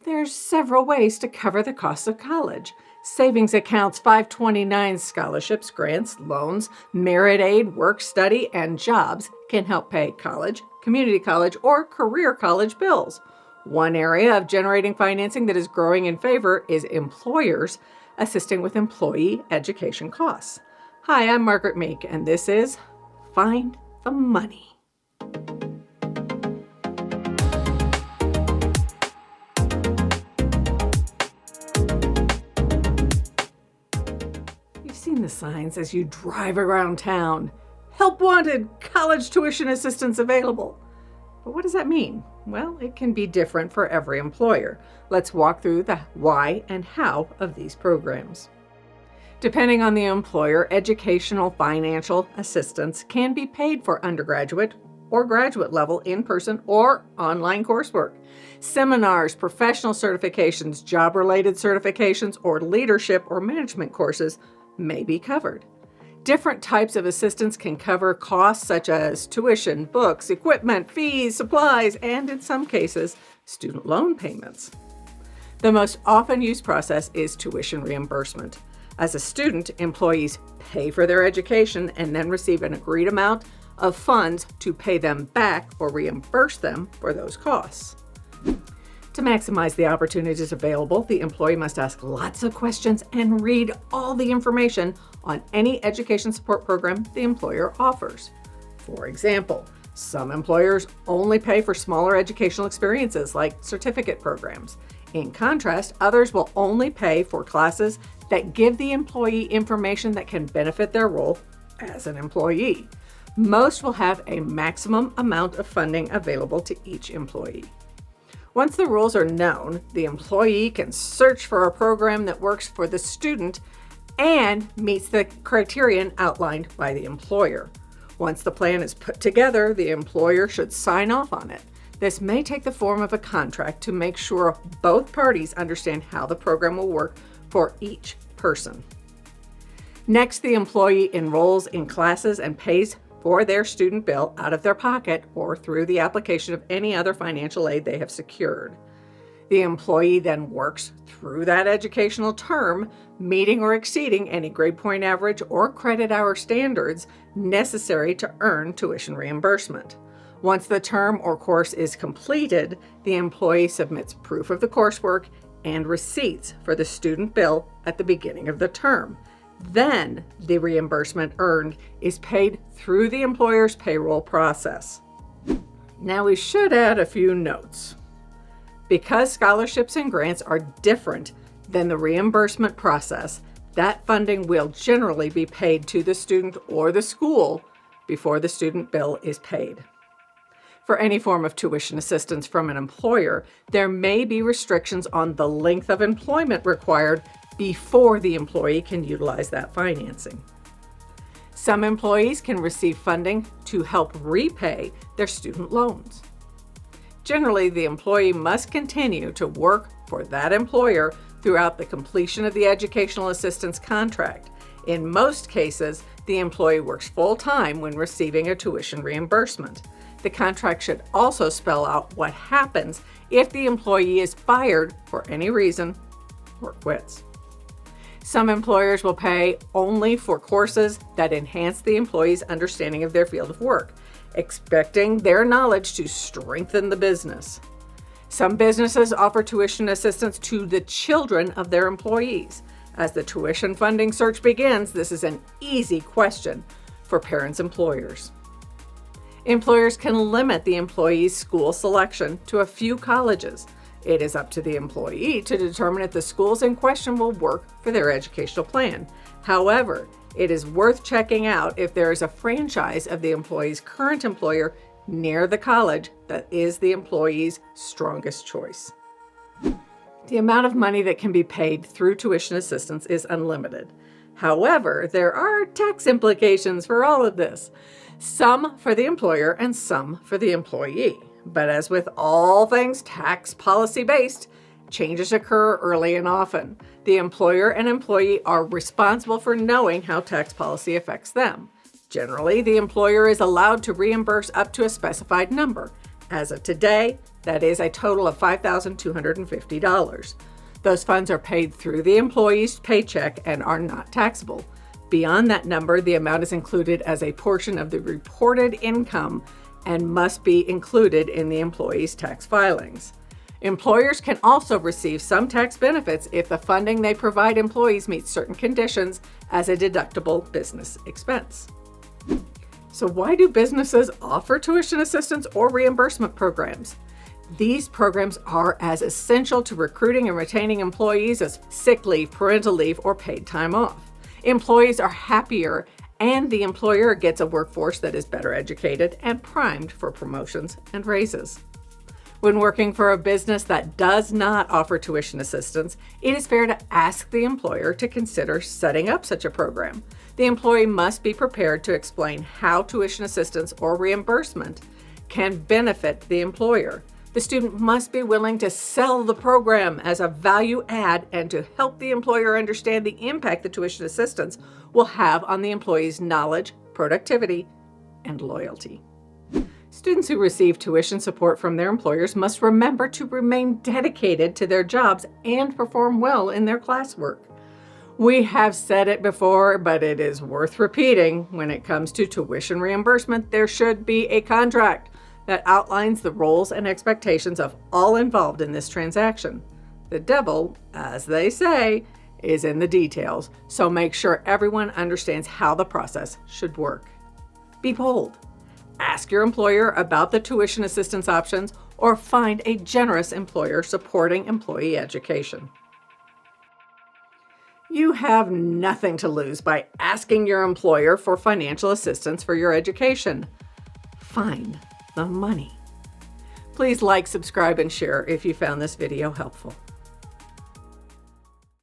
There's several ways to cover the cost of college. Savings accounts, 529 scholarships, grants, loans, merit aid, work study, and jobs can help pay college, community college, or career college bills. One area of generating financing that is growing in favor is employers assisting with employee education costs. Hi, I'm Margaret Meek, and this is Find the Money. You've seen the signs as you drive around town. Help wanted, college tuition assistance available. But what does that mean? Well, it can be different for every employer. Let's walk through the why and how of these programs. Depending on the employer, educational financial assistance can be paid for undergraduate or graduate level in-person or online coursework. Seminars, professional certifications, job-related certifications, or leadership or management courses may be covered. Different types of assistance can cover costs such as tuition, books, equipment, fees, supplies, and in some cases, student loan payments. The most often used process is tuition reimbursement. As a student, employees pay for their education and then receive an agreed amount of funds to pay them back or reimburse them for those costs. To maximize the opportunities available, the employee must ask lots of questions and read all the information on any education support program the employer offers. For example, some employers only pay for smaller educational experiences like certificate programs. In contrast, others will only pay for classes that give the employee information that can benefit their role as an employee. Most will have a maximum amount of funding available to each employee. Once the rules are known, the employee can search for a program that works for the student and meets the criterion outlined by the employer. Once the plan is put together, the employer should sign off on it. This may take the form of a contract to make sure both parties understand how the program will work for each person. Next, the employee enrolls in classes and pays for their student bill out of their pocket or through the application of any other financial aid they have secured. The employee then works through that educational term, meeting or exceeding any grade point average or credit hour standards necessary to earn tuition reimbursement. Once the term or course is completed, the employee submits proof of the coursework and receipts for the student bill at the beginning of the term. Then the reimbursement earned is paid through the employer's payroll process. Now we should add a few notes. Because scholarships and grants are different than the reimbursement process, that funding will generally be paid to the student or the school before the student bill is paid. For any form of tuition assistance from an employer, there may be restrictions on the length of employment required before the employee can utilize that financing. Some employees can receive funding to help repay their student loans. Generally, the employee must continue to work for that employer throughout the completion of the educational assistance contract. In most cases, the employee works full-time when receiving a tuition reimbursement. The contract should also spell out what happens if the employee is fired for any reason or quits. Some employers will pay only for courses that enhance the employee's understanding of their field of work, expecting their knowledge to strengthen the business. Some businesses offer tuition assistance to the children of their employees. As the tuition funding search begins, this is an easy question for parents' employers. Employers can limit the employee's school selection to a few colleges. It is up to the employee to determine if the schools in question will work for their educational plan. However, it is worth checking out if there is a franchise of the employee's current employer near the college that is the employee's strongest choice. The amount of money that can be paid through tuition assistance is unlimited. However, there are tax implications for all of this, some for the employer and some for the employee. But as with all things tax policy based, changes occur early and often. The employer and employee are responsible for knowing how tax policy affects them. Generally, the employer is allowed to reimburse up to a specified number. As of today, That is a total of $5,250. Those funds are paid through the employee's paycheck and are not taxable. Beyond that number, the amount is included as a portion of the reported income and must be included in the employee's tax filings. Employers can also receive some tax benefits if the funding they provide employees meets certain conditions as a deductible business expense. So why do businesses offer tuition assistance or reimbursement programs? These programs are as essential to recruiting and retaining employees as sick leave, parental leave, or paid time off. Employees are happier and the employer gets a workforce that is better educated and primed for promotions and raises. When working for a business that does not offer tuition assistance, it is fair to ask the employer to consider setting up such a program. The employee must be prepared to explain how tuition assistance or reimbursement can benefit the employer. The student must be willing to sell the program as a value add and to help the employer understand the impact the tuition assistance will have on the employee's knowledge, productivity, and loyalty. Students who receive tuition support from their employers must remember to remain dedicated to their jobs and perform well in their classwork. We have said it before, but it is worth repeating. When it comes to tuition reimbursement, there should be a contract that outlines the roles and expectations of all involved in this transaction. The devil, as they say, is in the details, so make sure everyone understands how the process should work. Be bold. Ask your employer about the tuition assistance options or find a generous employer supporting employee education. You have nothing to lose by asking your employer for financial assistance for your education. Find the money. Please like, subscribe, and share if you found this video helpful.